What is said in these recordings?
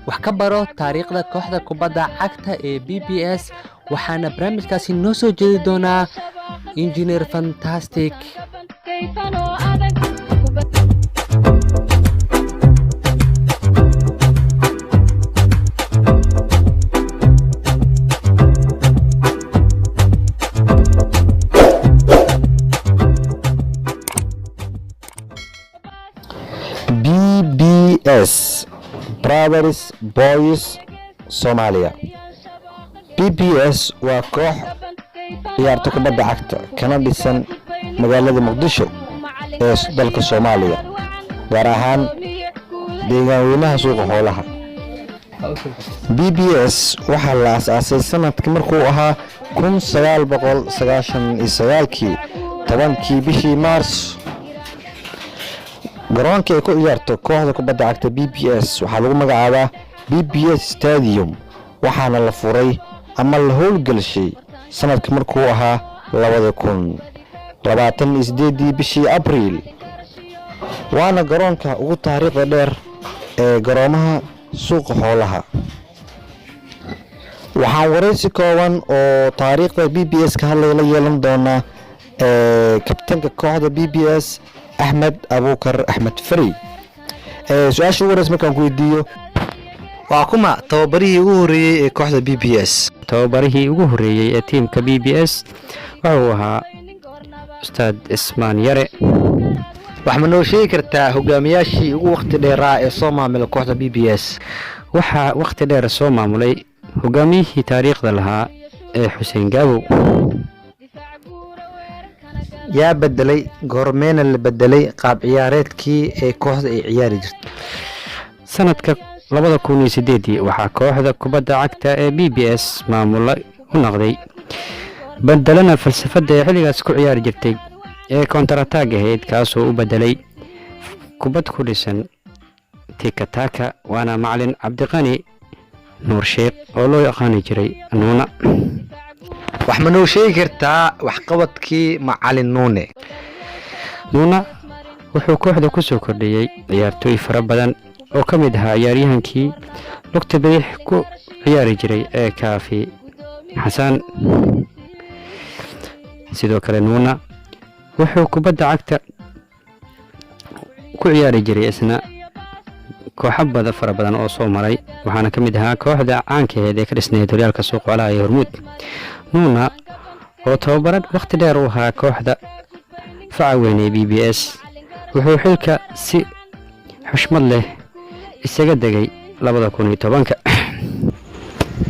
wax ka baro taariikhda kooxda kubadda cagta ee BBS waxaana barnaamijkaasi noo soo jeedi doonaa Engineer Fantastic. BBS Brothers Boys Somalia. BBS waa koox ciyaarta kubadda cagta kana dhisan magaalada Muqdisho ee dalka Soomaaliya gaar ahaan deegaanweynaha suuqa xoolaha. BBS waxaa la aasaasay sanadkii markuu ahaa 1999 tobankii bishii Maars. garoonka ay ku ciyaarto kooxda kubadda cagta BBS waxaa lagu magacaabaa BBS Stadium waxaana la furay ama la howlgashay sanadkii markuu ahaa 2028 bishii Abriil. waana garoonka ugu taariikhda dheer ee garoomaha suuqa xoolaha. waxaan wareysi kooban oo taariikhda BBS ka hadlay la yeelan doonaa kabtanka kooxda BBS Ahmed Abukar Ahmed Fari. su'aasha ugu horeysa markaan ku weydiiyo waa kuma tababarihii ugu horeeyay ee kooxda BBS? tababarihii ugu horeeyay ee tiimka BBS wuxuu ahaa Ustaad Ismaan Yare. wax ma noo sheegi kartaa hogaamiyaashii ugu waqti dheeraa ee soo maamulay kooxda BBS? waxaa waqti dheer soo maamulay hogaamiyihii taariikhda lahaa ee Xuseen Gaabow. yaa bedelay goormeena la bedelay qaab ciyaareedkii ee kooxda ay ciyaari jirtay? sanadka 2008 waxaa kooxda kubadda cagta ee BBS maamula u noqday bedelana falsafada ee xilligaas ku ciyaari jirtay ee counter attack ahayd kaasoo u bedelay kubad ku dhisan tiki-taka. waana macalin Cabdiqani Nuur Sheekh oo loo yaqaan jiray Nuuna. wax ma noo sheegi kartaa waxqabadkii macalin Nuune? Nuuna wuxuu kooxda ku soo kordhiyay ciyaartooy fara badan oo ka mid ahaa ciyaaryahankii lugta bidix ku ciyaari jiray ee Kaafi Xasan. sidoo kale Nuuna wuxuu kubadda cagta ku ciyaari jiray isna kooxo fara badan oo soo maray waxaana ka mid ahaa kooxda caankeed ee ka dhisneyd horyaalka suuqa xoolaha ee Hormuud. Nuuna oo tababarad waqti dheer u ahaa kooxda facaweyn ee BBS wuxuu xilka si xushmad leh isaga degay 2010.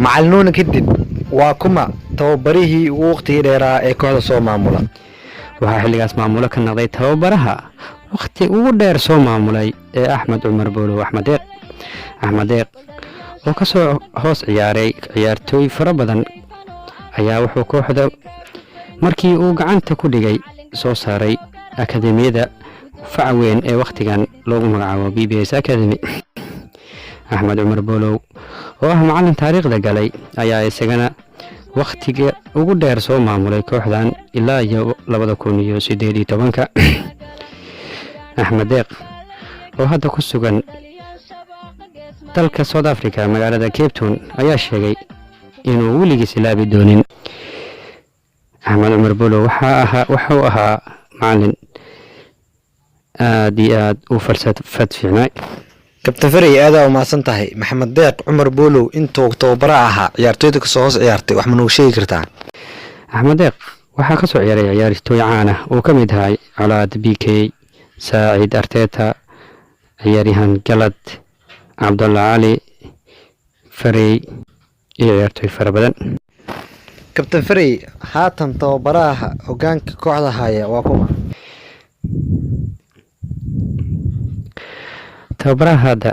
macalin Nuune kadib waa kuma tababarihii ugu waqti dheeraa ee kooxda soo maamula? waxaa xilligaas maamulo ka noqday tababaraha waqti ugu dheer soo maamulay ee Axmed Cumar Boolow Axmed Deeq oo ka soo hoos ciyaaray ciyaartooy fara badan ayaa wuxuu kooxda markii uu gacanta ku dhigay soo saaray akademiyada facaweyn ee waqtigan loogu magacaabo BBS Academy. Axmed Cumar Boolow oo ah macalin taariikhda galay ayaa isagana waqtiga ugu dheer soo maamulay kooxdan ilaa 2018. Axmed Deeq oo hadda ku sugan dalka South Africa magaalada Cape Town ayaa sheegay inuu weligiis ilaabi doonin. Axmed Cumar Boolow wuxuu ahaa macalin aad iyo aad u falsafad fiicnaa. kabtan Fari aad u maasan tahay. Maxamed Deeq Cumar Boolow intuu tababara ahaa ciyaartooyda ka soo hoos ciyaartay wax ma noo sheegi kartaa? Axmed Deeq waxaa ka soo ciyaaray ciyaartooy caan ah oo ka mid ahaa Colaad BK, Saacid Arteta, ciyaaryahan Galad, Cabdulla Ali, Fari iyo ciyaartooy fara badan. kabtan Fari haatan tababaraha hogaanka kooxda haya waa kuma? tababaraha hadda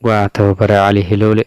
waa tababare Cali Hiloole.